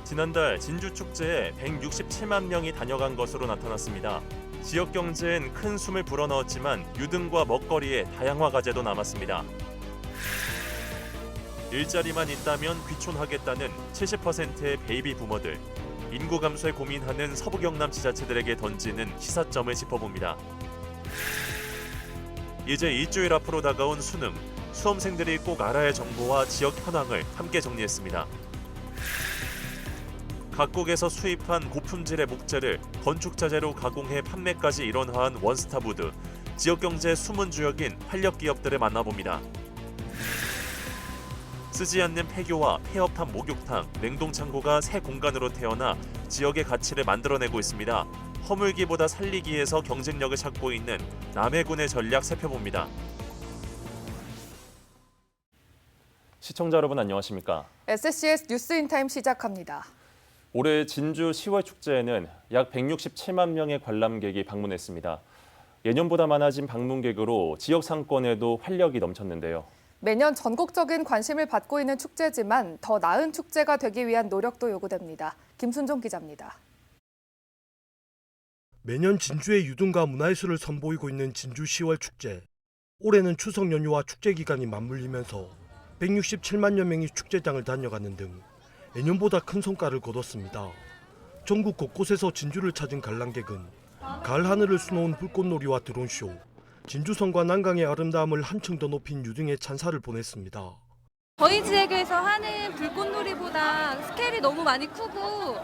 지난달 진주축제에 167만 명이 다녀간 것으로 나타났습니다. 지역 경제엔 큰 숨을 불어넣었지만 유등과 먹거리에 다양화 과제도 남았습니다. 일자리만 있다면 귀촌하겠다는 70%의 베이비 부머들. 인구 감소에 고민하는 서부 경남 지자체들에게 던지는 시사점을 짚어봅니다. 이제 일주일 앞으로 다가온 수능. 수험생들이 꼭 알아야 할 정보와 지역 현황을 함께 정리했습니다. 각국에서 수입한 고품질의 목재를 건축자재로 가공해 판매까지 일원화한 원스타부드. 지역 경제의 숨은 주역인 활력 기업들을 만나봅니다. 쓰지 않는 폐교와 폐업한 목욕탕, 냉동창고가 새 공간으로 태어나 지역의 가치를 만들어내고 있습니다. 허물기보다 살리기에서 경쟁력을 찾고 있는 남해군의 전략 살펴봅니다. 시청자 여러분 안녕하십니까? SCS 뉴스인타임 시작합니다. 올해 진주 10월 축제에는 약 167만 명의 관람객이 방문했습니다. 예년보다 많아진 방문객으로 지역 상권에도 활력이 넘쳤는데요. 매년 전국적인 관심을 받고 있는 축제지만 더 나은 축제가 되기 위한 노력도 요구됩니다. 김순종 기자입니다. 매년 진주의 유등과 문화예술을 선보이고 있는 진주 10월 축제. 올해는 추석 연휴와 축제 기간이 맞물리면서 167만여 명이 축제장을 다녀가는 등 예년보다 큰 성과를 거뒀습니다. 전국 곳곳에서 진주를 찾은 관람객은 가을 하늘을 수놓은 불꽃놀이와 드론쇼, 진주성과 난강의 아름다움을 한층 더 높인 유등에 찬사를 보냈습니다. 저희 지역에서 하는 불꽃놀이보다 스케일이 너무 많이 크고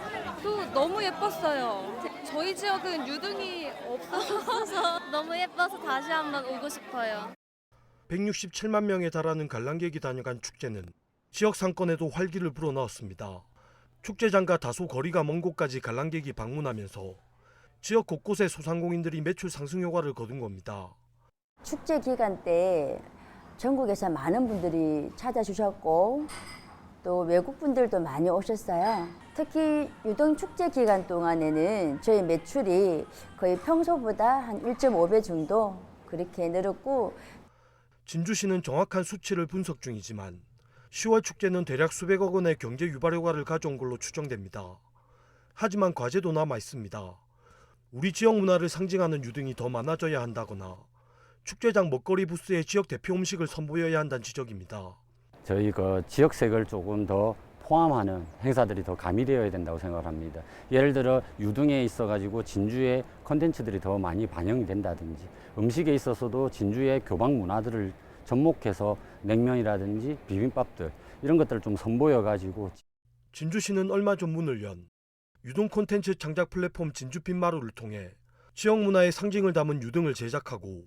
또 너무 예뻤어요. 저희 지역은 유등이 없어서 너무 예뻐서 다시 한번 오고 싶어요. 167만 명에 달하는 관람객이 다녀간 축제는 지역 상권에도 활기를 불어넣었습니다. 축제장과 다소 거리가 먼 곳까지 관람객이 방문하면서 지역 곳곳의 소상공인들이 매출 상승 효과를 거둔 겁니다. 축제 기간 때 전국에서 많은 분들이 찾아주셨고 또 외국 분들도 많이 오셨어요. 특히 유등 축제 기간 동안에는 저희 매출이 거의 평소보다 한 1.5배 정도 그렇게 늘었고, 진주시는 정확한 수치를 분석 중이지만 10월 축제는 대략 수백억 원의 경제 유발 효과를 가져온 걸로 추정됩니다. 하지만 과제도 남아 있습니다. 우리 지역 문화를 상징하는 유등이 더 많아져야 한다거나 축제장 먹거리 부스에 지역 대표 음식을 선보여야 한다는 지적입니다. 저희 지역색을 조금 더 포함하는 행사들이 더 가미되어야 된다고 생각합니다. 예를 들어 유등에 있어가지고 진주의 컨텐츠들이 더 많이 반영이 된다든지, 음식에 있어서도 진주의 교방 문화들을 접목해서 냉면이라든지 비빔밥들 이런 것들을 좀 선보여가지고. 진주시는 얼마 전 문을 연 유등 콘텐츠 창작 플랫폼 진주빛마루를 통해 지역 문화의 상징을 담은 유등을 제작하고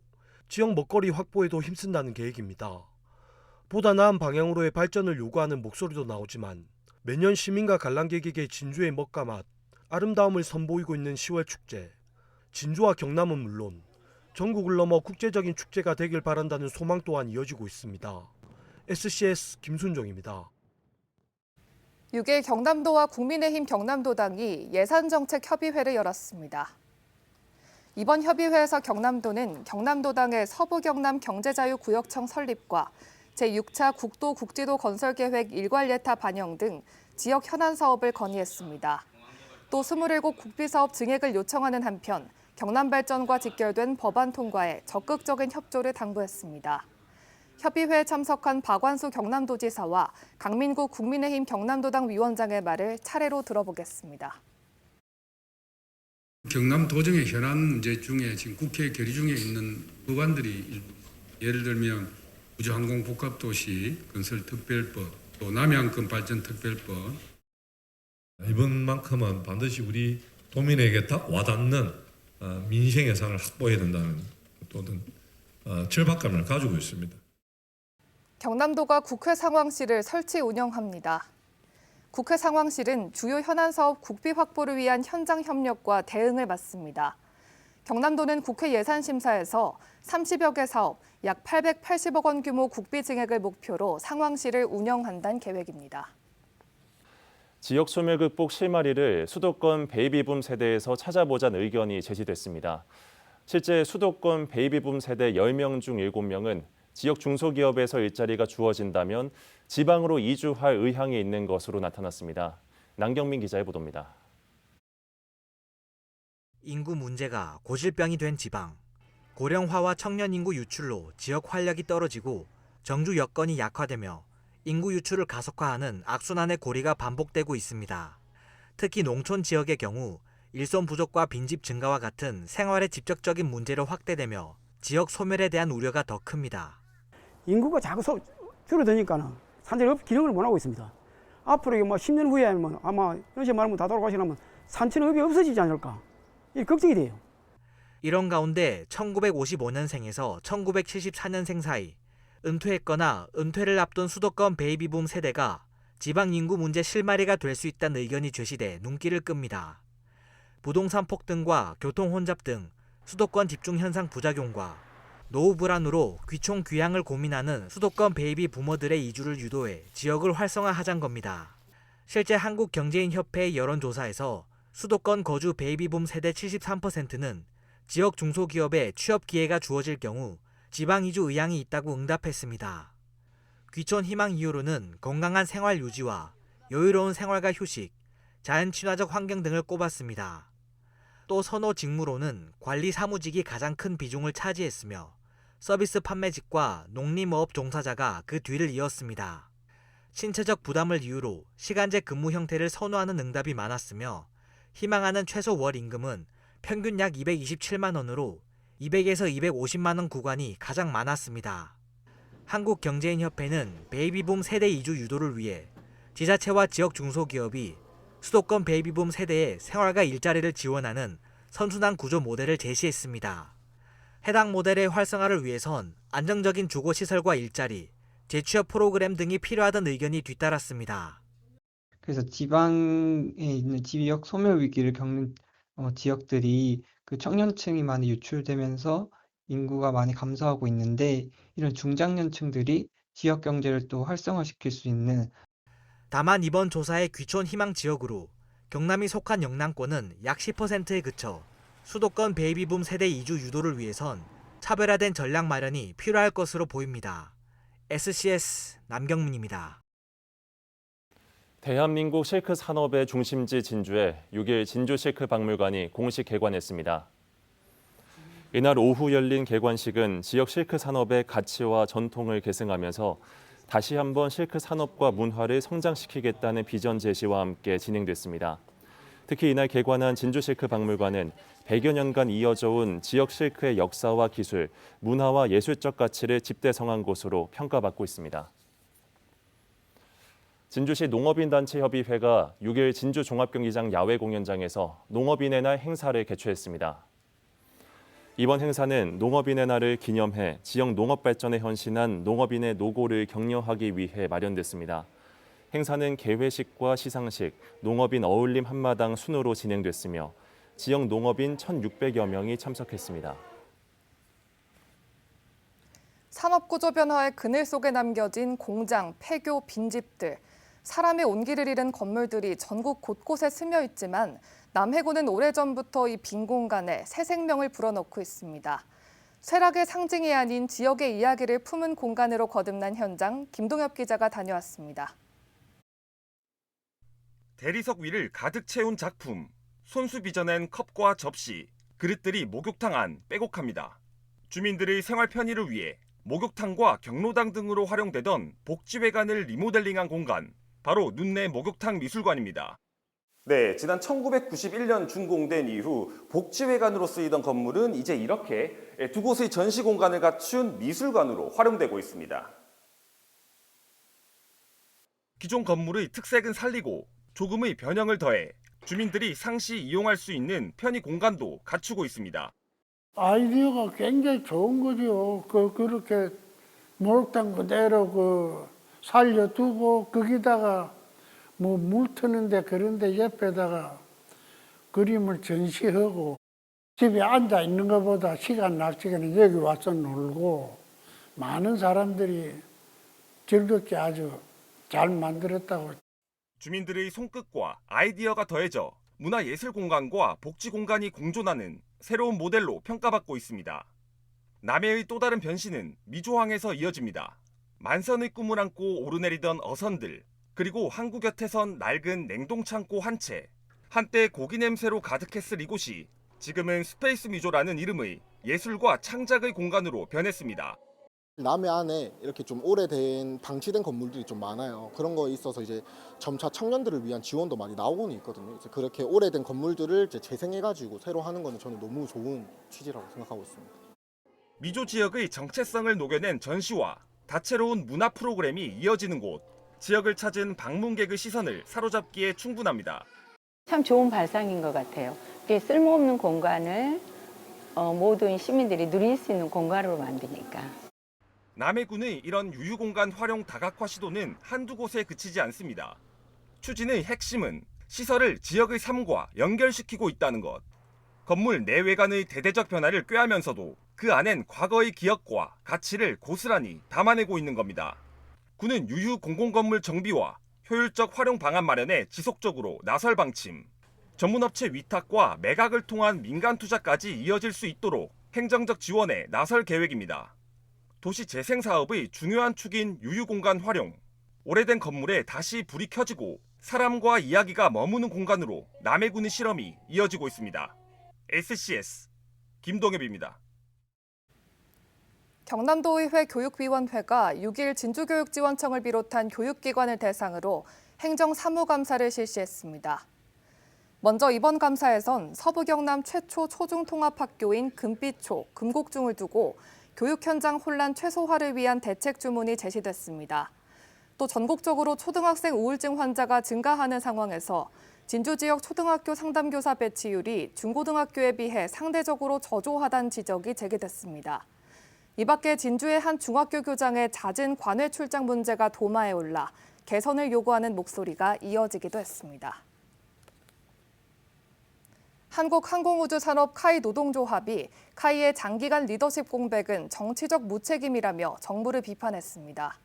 지역 먹거리 확보에도 힘쓴다는 계획입니다. 보다 나은 방향으로의 발전을 요구하는 목소리도 나오지만 매년 시민과 관람객에게 진주의 먹과 맛, 아름다움을 선보이고 있는 10월 축제. 진주와 경남은 물론 전국을 넘어 국제적인 축제가 되길 바란다는 소망 또한 이어지고 있습니다. SCS 김순종입니다. 6일 경남도와 국민의힘 경남도당이 예산정책협의회를 열었습니다. 이번 협의회에서 경남도는 경남도당의 서부경남 경제자유구역청 설립과 제6차 국도 국지도 건설계획 일괄예타 반영 등 지역 현안 사업을 건의했습니다. 또 27 국비사업 증액을 요청하는 한편 경남발전과 직결된 법안 통과에 적극적인 협조를 당부했습니다. 협의회에 참석한 박완수 경남도지사와 강민구 국민의힘 경남도당 위원장의 말을 차례로 들어보겠습니다. 경남도정의 현안 문제 중에 지금 국회 결의 중에 있는 법안들이 예를 들면 우주항공복합도시 건설특별법, 또 남해안권 발전특별법. 이번만큼은 반드시 우리 도민에게 딱 와닿는 민생 예산을 확보해야 된다는 어떤 절박감을 가지고 있습니다. 경남도가 국회 상황실을 설치 운영합니다. 국회 상황실은 주요 현안 사업 국비 확보를 위한 현장 협력과 대응을 맡습니다. 경남도는 국회 예산심사에서 30여 개 사업, 약 880억 원 규모 국비 증액을 목표로 상황실을 운영한다는 계획입니다. 지역 소멸 극복 실마리를 수도권 베이비붐 세대에서 찾아보자는 의견이 제시됐습니다. 실제 수도권 베이비붐 세대 10명 중 7명은 지역 중소기업에서 일자리가 주어진다면 지방으로 이주할 의향이 있는 것으로 나타났습니다. 남경민 기자의 보도입니다. 인구 문제가 고질병이 된 지방. 고령화와 청년 인구 유출로 지역 활력이 떨어지고 정주 여건이 약화되며 인구 유출을 가속화하는 악순환의 고리가 반복되고 있습니다. 특히 농촌 지역의 경우 일손 부족과 빈집 증가와 같은 생활의 직접적인 문제로 확대되며 지역 소멸에 대한 우려가 더 큽니다. 인구가 자꾸 줄어드니까는 산지를 기능을 못 하고 있습니다. 앞으로 뭐 10년 후에 아마 이런 식으로 말하면 다 돌아가시려면 산천업이 없어지지 않을까, 이 걱정이 돼요. 이런 가운데 1955년생에서 1974년생 사이 은퇴했거나 은퇴를 앞둔 수도권 베이비붐 세대가 지방 인구 문제 실마리가 될 수 있다는 의견이 제시돼 눈길을 끕니다. 부동산 폭등과 교통 혼잡 등 수도권 집중 현상 부작용과 노후 불안으로 귀촌 귀향을 고민하는 수도권 베이비 부머들의 이주를 유도해 지역을 활성화하자는 겁니다. 실제 한국경제인협회의 여론조사에서 수도권 거주 베이비붐 세대 73%는 지역 중소기업에 취업 기회가 주어질 경우 지방 이주 의향이 있다고 응답했습니다. 귀촌 희망 이유로는 건강한 생활 유지와 여유로운 생활과 휴식, 자연 친화적 환경 등을 꼽았습니다. 또 선호 직무로는 관리 사무직이 가장 큰 비중을 차지했으며 서비스 판매직과 농림어업 종사자가 그 뒤를 이었습니다. 신체적 부담을 이유로 시간제 근무 형태를 선호하는 응답이 많았으며 희망하는 최소 월 임금은 평균 약 227만 원으로 200에서 250만 원 구간이 가장 많았습니다. 한국경제인협회는 베이비붐 세대 이주 유도를 위해 지자체와 지역 중소기업이 수도권 베이비붐 세대의 생활과 일자리를 지원하는 선순환 구조 모델을 제시했습니다. 해당 모델의 활성화를 위해선 안정적인 주거시설과 일자리, 재취업 프로그램 등이 필요하다는 의견이 뒤따랐습니다. 그래서 지방에 있는 지역 소멸 위기를 겪는 지역들이 그 청년층이 많이 유출되면서 인구가 많이 감소하고 있는데, 이런 중장년층들이 지역 경제를 또 활성화시킬 수 있는. 다만 이번 조사의 귀촌 희망 지역으로 경남이 속한 영남권은 약 10%에 그쳐 수도권 베이비붐 세대 이주 유도를 위해선 차별화된 전략 마련이 필요할 것으로 보입니다. SCS 남경민입니다. 대한민국 실크 산업의 중심지 진주에 6일 진주 실크 박물관이 공식 개관했습니다. 이날 오후 열린 개관식은 지역 실크 산업의 가치와 전통을 계승하면서 다시 한번 실크 산업과 문화를 성장시키겠다는 비전 제시와 함께 진행됐습니다. 특히 이날 개관한 진주 실크 박물관은 100여 년간 이어져 온 지역 실크의 역사와 기술, 문화와 예술적 가치를 집대성한 곳으로 평가받고 있습니다. 진주시 농업인단체협의회가 6일 진주 종합경기장 야외 공연장에서 농업인의 날 행사를 개최했습니다. 이번 행사는 농업인의 날을 기념해 지역 농업 발전에 헌신한 농업인의 노고를 격려하기 위해 마련됐습니다. 행사는 개회식과 시상식, 농업인 어울림 한마당 순으로 진행됐으며 지역 농업인 1,600여 명이 참석했습니다. 산업구조 변화의 그늘 속에 남겨진 공장, 폐교, 빈집들. 사람의 온기를 잃은 건물들이 전국 곳곳에 스며 있지만 남해군은 오래전부터 이 빈 공간에 새 생명을 불어넣고 있습니다. 쇠락의 상징이 아닌 지역의 이야기를 품은 공간으로 거듭난 현장, 김동엽 기자가 다녀왔습니다. 대리석 위를 가득 채운 작품, 손수 빚어낸 컵과 접시, 그릇들이 목욕탕 안 빼곡합니다. 주민들의 생활 편의를 위해 목욕탕과 경로당 등으로 활용되던 복지회관을 리모델링한 공간, 바로 눈내 목욕탕 미술관입니다. 네, 지난 1991년 준공된 이후 복지회관으로 쓰이던 건물은 이제 이렇게 두 곳의 전시 공간을 갖춘 미술관으로 활용되고 있습니다. 기존 건물의 특색은 살리고 조금의 변형을 더해 주민들이 상시 이용할 수 있는 편의 공간도 갖추고 있습니다. 아이디어가 굉장히 좋은 거죠. 그렇게 목욕탕 그대로 살려두고 거기다가 뭐 물 트는데 그런데 옆에다가 그림을 전시하고 집에 앉아 있는 것보다 시간 날 시간에 여기 와서 놀고 많은 사람들이 즐겁게 아주 잘 만들었다고. 주민들의 손끝과 아이디어가 더해져 문화예술 공간과 복지 공간이 공존하는 새로운 모델로 평가받고 있습니다. 남해의 또 다른 변신은 미조항에서 이어집니다. 만선의 꿈을 안고 오르내리던 어선들, 그리고 항구 곁에선 낡은 냉동창고 한 채. 한때 고기 냄새로 가득했을 이곳이 지금은 스페이스 뮤조라는 이름의 예술과 창작의 공간으로 변했습니다. 남해 안에 이렇게 좀 오래된 방치된 건물들이 좀 많아요. 그런 거에 있어서 이제 점차 청년들을 위한 지원도 많이 나오고는 있거든요. 이제 그렇게 오래된 건물들을 이제 재생해가지고 새로 하는 거는 저는 너무 좋은 취지라고 생각하고 있습니다. 미조 지역의 정체성을 녹여낸 전시와 다채로운 문화 프로그램이 이어지는 곳. 지역을 찾은 방문객의 시선을 사로잡기에 충분합니다. 참 좋은 발상인 것 같아요. 이게 쓸모없는 공간을 모든 시민들이 누릴 수 있는 공간으로 만드니까. 남해군의 이런 유유공간 활용 다각화 시도는 한두 곳에 그치지 않습니다. 추진의 핵심은 시설을 지역의 삶과 연결시키고 있다는 것. 건물 내외관의 대대적 변화를 꾀하면서도 그 안엔 과거의 기억과 가치를 고스란히 담아내고 있는 겁니다. 군은 유유 공공건물 정비와 효율적 활용 방안 마련에 지속적으로 나설 방침. 전문업체 위탁과 매각을 통한 민간 투자까지 이어질 수 있도록 행정적 지원에 나설 계획입니다. 도시 재생 사업의 중요한 축인 유유공간 활용. 오래된 건물에 다시 불이 켜지고 사람과 이야기가 머무는 공간으로 남해군의 실험이 이어지고 있습니다. SCS 김동엽입니다. 경남도의회 교육위원회가 6일 진주교육지원청을 비롯한 교육기관을 대상으로 행정사무감사를 실시했습니다. 먼저 이번 감사에선 서부 경남 최초 초중통합학교인 금빛초, 금곡중을 두고 교육 현장 혼란 최소화를 위한 대책 주문이 제시됐습니다. 또 전국적으로 초등학생 우울증 환자가 증가하는 상황에서 진주 지역 초등학교 상담교사 배치율이 중고등학교에 비해 상대적으로 저조하다는 지적이 제기됐습니다. 이 밖에 진주의 한 중학교 교장의 잦은 관외 출장 문제가 도마에 올라 개선을 요구하는 목소리가 이어지기도 했습니다. 한국항공우주산업 카이 노동조합이 카이의 장기간 리더십 공백은 정치적 무책임이라며 정부를 비판했습니다.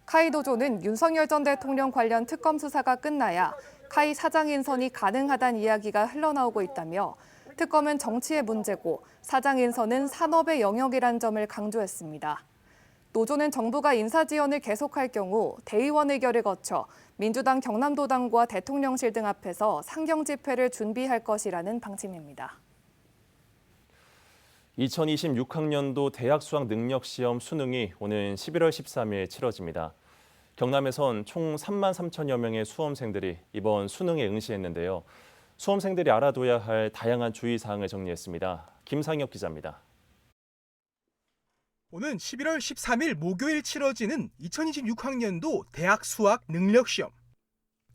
카이 노조는 윤석열 전 대통령 관련 특검 수사가 끝나야 카이 사장 인선이 가능하다는 이야기가 흘러나오고 있다며 특검은 정치의 문제고 사장 인선은 산업의 영역이란 점을 강조했습니다. 노조는 정부가 인사 지원을 계속할 경우 대의원 의결을 거쳐 민주당 경남도당과 대통령실 등 앞에서 상경 집회를 준비할 것이라는 방침입니다. 2026학년도 대학 수학 능력 시험 수능이 오는 11월 13일 치러집니다. 경남에선 총 3만 3천여 명의 수험생들이 이번 수능에 응시했는데요. 수험생들이 알아둬야 할 다양한 주의사항을 정리했습니다. 김상혁 기자입니다. 오는 11월 13일 목요일 치러지는 2026학년도 대학 수학 능력 시험.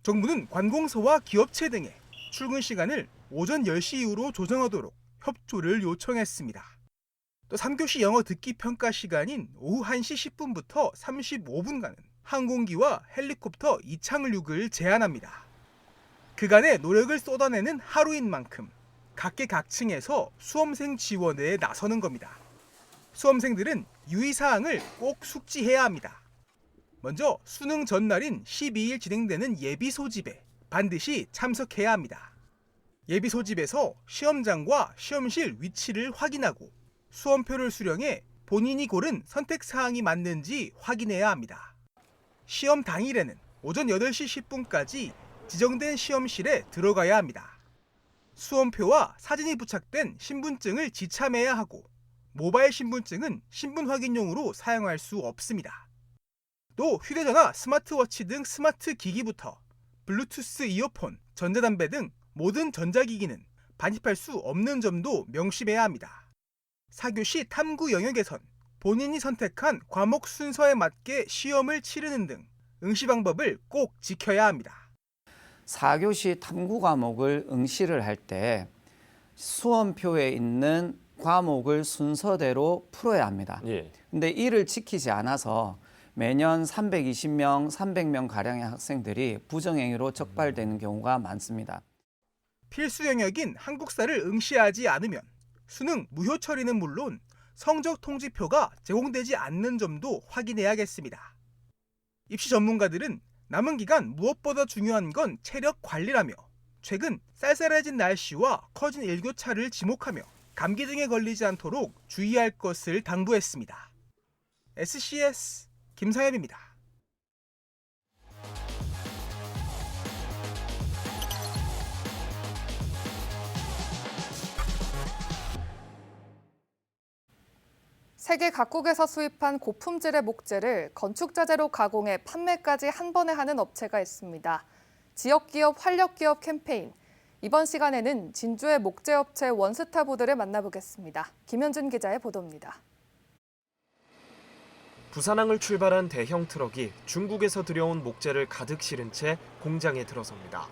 정부는 관공서와 기업체 등의 출근 시간을 오전 10시 이후로 조정하도록 협조를 요청했습니다. 또 3교시 영어 듣기 평가 시간인 오후 1시 10분부터 35분간은 항공기와 헬리콥터 이착륙을 제한합니다. 그간의 노력을 쏟아내는 하루인 만큼 각계각층에서 수험생 지원에 나서는 겁니다. 수험생들은 유의사항을 꼭 숙지해야 합니다. 먼저 수능 전날인 12일 진행되는 예비 소집에 반드시 참석해야 합니다. 예비 소집에서 시험장과 시험실 위치를 확인하고 수험표를 수령해 본인이 고른 선택사항이 맞는지 확인해야 합니다. 시험 당일에는 오전 8시 10분까지 지정된 시험실에 들어가야 합니다. 수험표와 사진이 부착된 신분증을 지참해야 하고 모바일 신분증은 신분 확인용으로 사용할 수 없습니다. 또 휴대전화, 스마트워치 등 스마트 기기부터 블루투스 이어폰, 전자담배 등 모든 전자기기는 반입할 수 없는 점도 명심해야 합니다. 4교시 탐구 영역에선 본인이 선택한 과목 순서에 맞게 시험을 치르는 등 응시 방법을 꼭 지켜야 합니다. 4교시 탐구 과목을 응시를 할 때 수험표에 있는 과목을 순서대로 풀어야 합니다. 근데 이를 지키지 않아서 매년 320명, 300명 가량의 학생들이 부정행위로 적발되는 경우가 많습니다. 필수 영역인 한국사를 응시하지 않으면 수능 무효 처리는 물론 성적 통지표가 제공되지 않는 점도 확인해야겠습니다. 입시 전문가들은 남은 기간 무엇보다 중요한 건 체력 관리라며 최근 쌀쌀해진 날씨와 커진 일교차를 지목하며 감기 등에 걸리지 않도록 주의할 것을 당부했습니다. SCS 김상엽입니다. 세계 각국에서 수입한 고품질의 목재를 건축자재로 가공해 판매까지 한 번에 하는 업체가 있습니다. 지역기업 활력기업 캠페인. 이번 시간에는 진주의 목재업체 원스타보드를 만나보겠습니다. 김현준 기자의 보도입니다. 부산항을 출발한 대형 트럭이 중국에서 들여온 목재를 가득 실은 채 공장에 들어섭니다.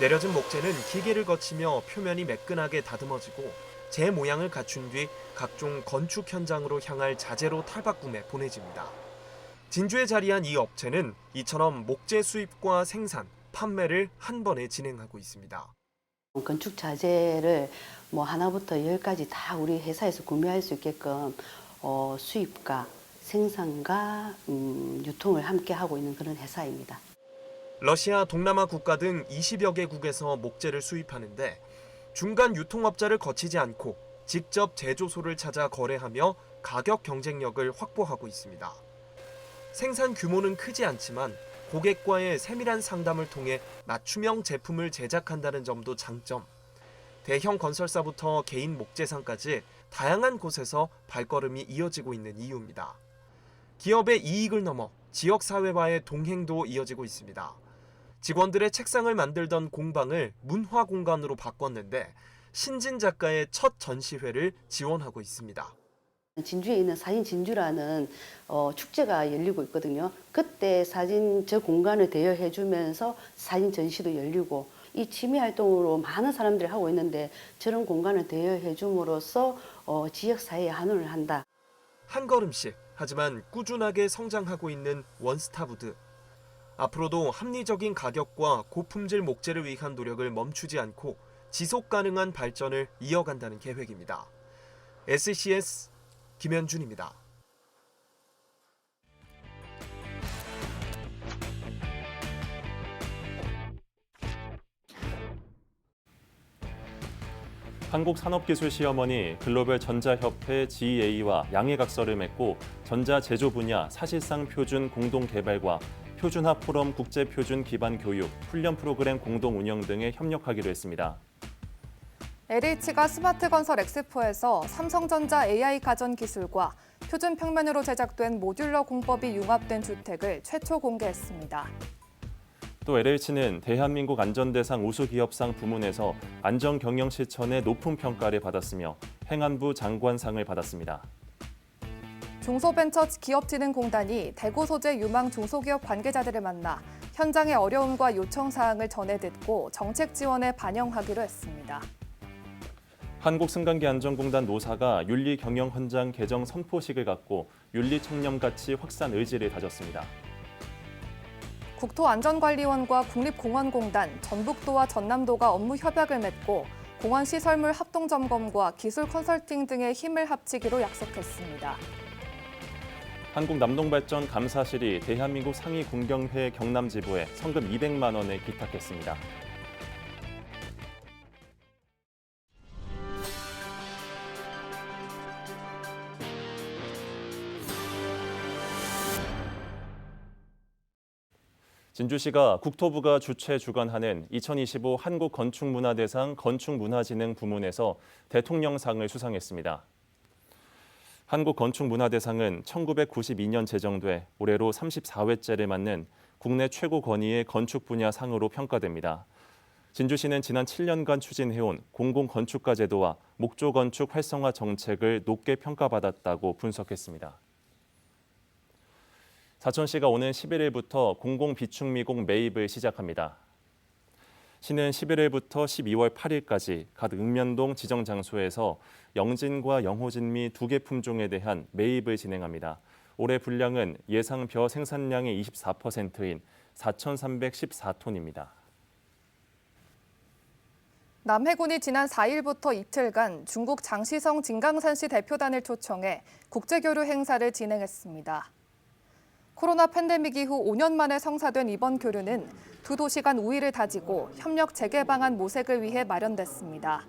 내려진 목재는 기계를 거치며 표면이 매끈하게 다듬어지고 재 모양을 갖춘 뒤 각종 건축 현장으로 향할 자재로 탈바꿈해 보내집니다. 진주에 자리한 이 업체는 이처럼 목재 수입과 생산, 판매를 한 번에 진행하고 있습니다. 건축 자재를 하나부터 10까지 다 우리 회사에서 구매할 수 있게끔 수입과 생산과 유통을 함께 하고 있는 그런 회사입니다. 러시아, 동남아 국가 등 20여 개국에서 목재를 수입하는데 중간 유통업자를 거치지 않고 직접 제조소를 찾아 거래하며 가격 경쟁력을 확보하고 있습니다. 생산 규모는 크지 않지만 고객과의 세밀한 상담을 통해 맞춤형 제품을 제작한다는 점도 장점. 대형 건설사부터 개인 목재상까지 다양한 곳에서 발걸음이 이어지고 있는 이유입니다. 기업의 이익을 넘어 지역사회와의 동행도 이어지고 있습니다. 직원들의 책상을 만들던 공방을 문화 공간으로 바꿨는데 신진 작가의 첫 전시회를 지원하고 있습니다. 진주에 있는 사진 진주라는 축제가 열리고 있거든요. 그때 사진 저 공간을 대여해 주면서 사진 전시도 열리고 이 취미 활동으로 많은 사람들이 하고 있는데 저런 공간을 대여해 줌으로써 지역 사회에 한원을 한다. 한 걸음씩 하지만 꾸준하게 성장하고 있는 원스타보드. 앞으로도 합리적인 가격과 고품질 목재를 위한 노력을 멈추지 않고 지속 가능한 발전을 이어간다는 계획입니다. SCS 김현준입니다. 한국산업기술시험원이 글로벌 전자협회 GEA와 양해각서를 맺고 전자제조 분야 사실상 표준 공동 개발과 표준화 포럼 국제표준 기반 교육, 훈련 프로그램 공동 운영 등에 협력하기로 했습니다. LH가 스마트건설 엑스포에서 삼성전자 AI 가전 기술과 표준 평면으로 제작된 모듈러 공법이 융합된 주택을 최초 공개했습니다. 또 LH는 대한민국 안전대상 우수기업상 부문에서 안전경영실천의 높은 평가를 받았으며 행안부 장관상을 받았습니다. 중소벤처기업진흥공단이 대구 소재 유망 중소기업 관계자들을 만나 현장의 어려움과 요청사항을 전해 듣고 정책 지원에 반영하기로 했습니다. 한국승강기안전공단 노사가 윤리경영헌장 개정 선포식을 갖고 윤리청렴 가치 확산 의지를 다졌습니다. 국토안전관리원과 국립공원공단, 전북도와 전남도가 업무 협약을 맺고 공원시설물 합동점검과 기술 컨설팅 등의 힘을 합치기로 약속했습니다. 한국남동발전 감사실이 대한민국 상위공경회 경남지부에 성금 200만 원을 기탁했습니다. 진주시가 국토부가 주최 주관하는 2025 한국건축문화대상 건축문화진흥 부문에서 대통령상을 수상했습니다. 한국건축문화대상은 1992년 제정돼 올해로 34회째를 맞는 국내 최고 권위의 건축 분야 상으로 평가됩니다. 진주시는 지난 7년간 추진해온 공공건축가 제도와 목조건축 활성화 정책을 높게 평가받았다고 분석했습니다. 사천시가 오는 11일부터 공공비축미공 매입을 시작합니다. 시는 11일부터 12월 8일까지 각 읍면동 지정 장소에서 영진과 영호진 미 2개 품종에 대한 매입을 진행합니다. 올해 분량은 예상 벼 생산량의 24%인 4,314톤입니다. 남해군이 지난 4일부터 이틀간 중국 장시성 진강산시 대표단을 초청해 국제교류 행사를 진행했습니다. 코로나 팬데믹 이후 5년 만에 성사된 이번 교류는 두 도시 간 우위를 다지고 협력 재개 방안 모색을 위해 마련됐습니다.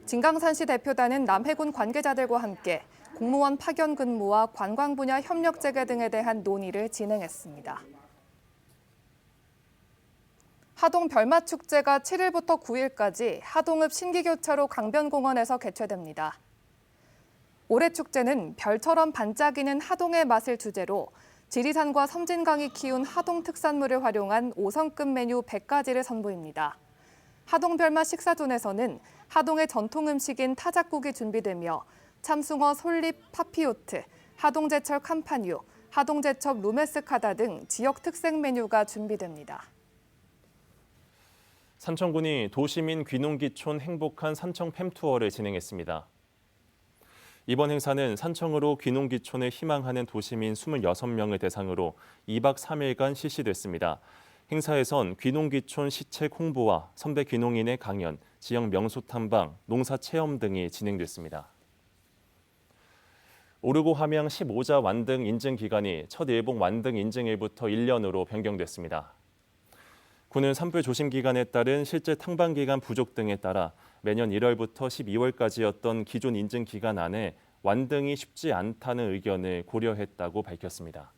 진강산시 대표단은 남해군 관계자들과 함께 공무원 파견 근무와 관광 분야 협력 재개 등에 대한 논의를 진행했습니다. 하동 별맛축제가 7일부터 9일까지 하동읍 신기교차로 강변공원에서 개최됩니다. 올해 축제는 별처럼 반짝이는 하동의 맛을 주제로 지리산과 섬진강이 키운 하동 특산물을 활용한 5성급 메뉴 100가지를 선보입니다. 하동 별맛 식사존에서는 하동의 전통 음식인 타작국이 준비되며 참숭어 솔잎 파피요트, 하동제철 캄파뉴, 하동제첩 루메스카다 등 지역 특색 메뉴가 준비됩니다. 산청군이 도시민 귀농귀촌 행복한 산청 팸투어를 진행했습니다. 이번 행사는 산청으로 귀농귀촌을 희망하는 도시민 26명을 대상으로 2박 3일간 실시됐습니다. 행사에선 귀농귀촌 시책 홍보와 선배 귀농인의 강연, 지역 명소 탐방, 농사 체험 등이 진행됐습니다. 오르고 함양 15자 완등 인증 기간이 첫 일봉 완등 인증일부터 1년으로 변경됐습니다. 군은 산불 조심 기간에 따른 실제 탕방 기간 부족 등에 따라 매년 1월부터 12월까지였던 기존 인증 기간 안에 완등이 쉽지 않다는 의견을 고려했다고 밝혔습니다.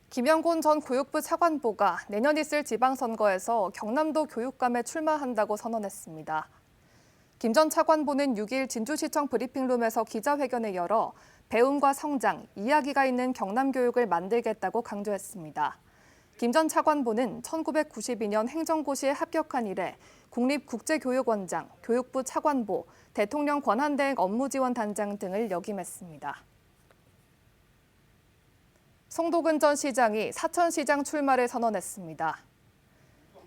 김영곤 전 교육부 차관보가 내년 있을 지방선거에서 경남도 교육감에 출마한다고 선언했습니다. 김 전 차관보는 6일 진주시청 브리핑룸에서 기자회견을 열어 배움과 성장, 이야기가 있는 경남 교육을 만들겠다고 강조했습니다. 김 전 차관보는 1992년 행정고시에 합격한 이래 국립국제교육원장, 교육부 차관보, 대통령 권한대행 업무지원단장 등을 역임했습니다. 송도근 전 시장이 사천시장 출마를 선언했습니다.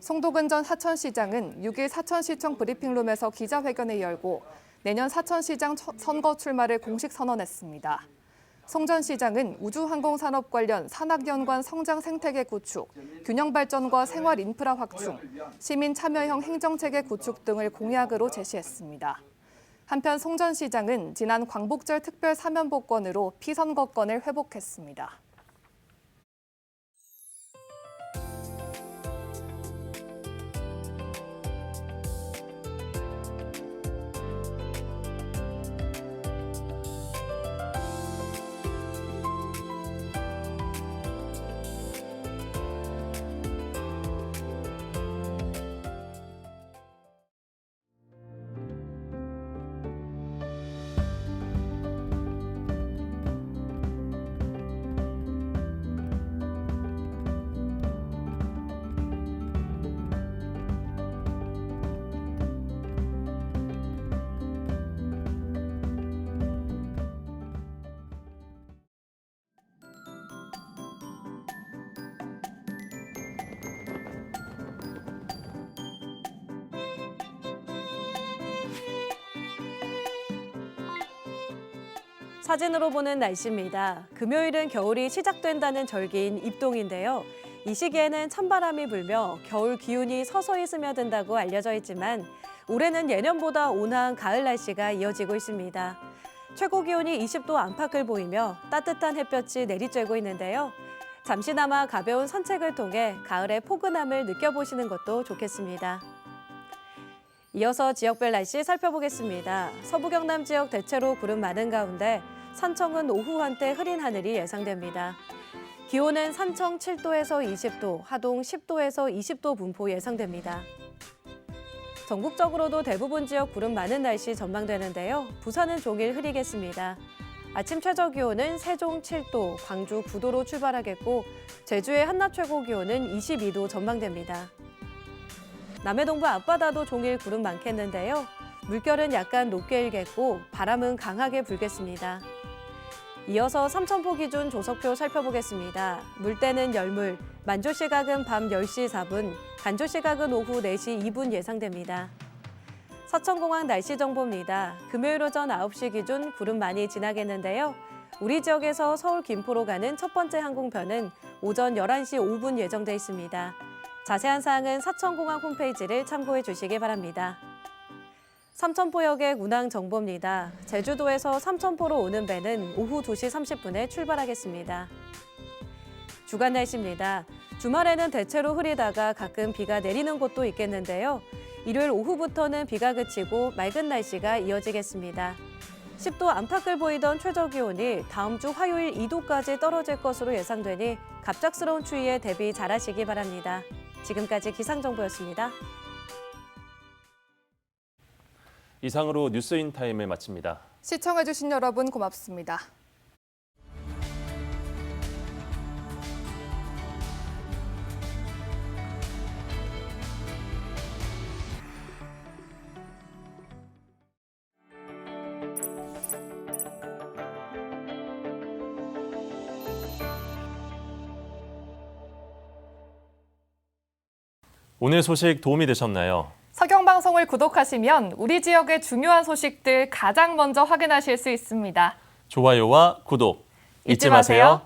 송도근 전 사천시장은 6일 사천시청 브리핑룸에서 기자회견을 열고 내년 사천시장 선거 출마를 공식 선언했습니다. 송 전 시장은 우주항공산업 관련 산학연관 성장 생태계 구축, 균형 발전과 생활 인프라 확충, 시민 참여형 행정체계 구축 등을 공약으로 제시했습니다. 한편 송 전 시장은 지난 광복절 특별 사면 복권으로 피선거권을 회복했습니다. 사진으로 보는 날씨입니다. 금요일은 겨울이 시작된다는 절기인 입동인데요. 이 시기에는 찬바람이 불며 겨울 기운이 서서히 스며든다고 알려져 있지만 올해는 예년보다 온화한 가을 날씨가 이어지고 있습니다. 최고 기온이 20도 안팎을 보이며 따뜻한 햇볕이 내리쬐고 있는데요. 잠시나마 가벼운 산책을 통해 가을의 포근함을 느껴보시는 것도 좋겠습니다. 이어서 지역별 날씨 살펴보겠습니다. 서부 경남 지역 대체로 구름 많은 가운데 산청은 오후 한때 흐린 하늘이 예상됩니다. 기온은 산청 7도에서 20도, 하동 10도에서 20도 분포 예상됩니다. 전국적으로도 대부분 지역 구름 많은 날씨 전망되는데요. 부산은 종일 흐리겠습니다. 아침 최저 기온은 세종 7도, 광주 9도로 출발하겠고 제주의 한낮 최고 기온은 22도 전망됩니다. 남해 동부 앞바다도 종일 구름 많겠는데요. 물결은 약간 높게 일겠고 바람은 강하게 불겠습니다. 이어서 삼천포 기준 조석표 살펴보겠습니다. 물때는 열물, 만조 시각은 밤 10시 4분, 간조 시각은 오후 4시 2분 예상됩니다. 서천공항 날씨 정보입니다. 금요일 오전 9시 기준 구름 많이 지나겠는데요. 우리 지역에서 서울 김포로 가는 첫 번째 항공편은 오전 11시 5분 예정돼 있습니다. 자세한 사항은 서천공항 홈페이지를 참고해 주시기 바랍니다. 삼천포역의 운항 정보입니다. 제주도에서 삼천포로 오는 배는 오후 2시 30분에 출발하겠습니다. 주간 날씨입니다. 주말에는 대체로 흐리다가 가끔 비가 내리는 곳도 있겠는데요. 일요일 오후부터는 비가 그치고 맑은 날씨가 이어지겠습니다. 10도 안팎을 보이던 최저 기온이 다음 주 화요일 2도까지 떨어질 것으로 예상되니 갑작스러운 추위에 대비 잘하시기 바랍니다. 지금까지 기상정보였습니다. 이상으로 뉴스인타임을 마칩니다. 시청해주신 여러분 고맙습니다. 오늘 소식 도움이 되셨나요? 서경방송을 구독하시면 우리 지역의 중요한 소식들 가장 먼저 확인하실 수 있습니다. 좋아요와 구독 잊지 마세요.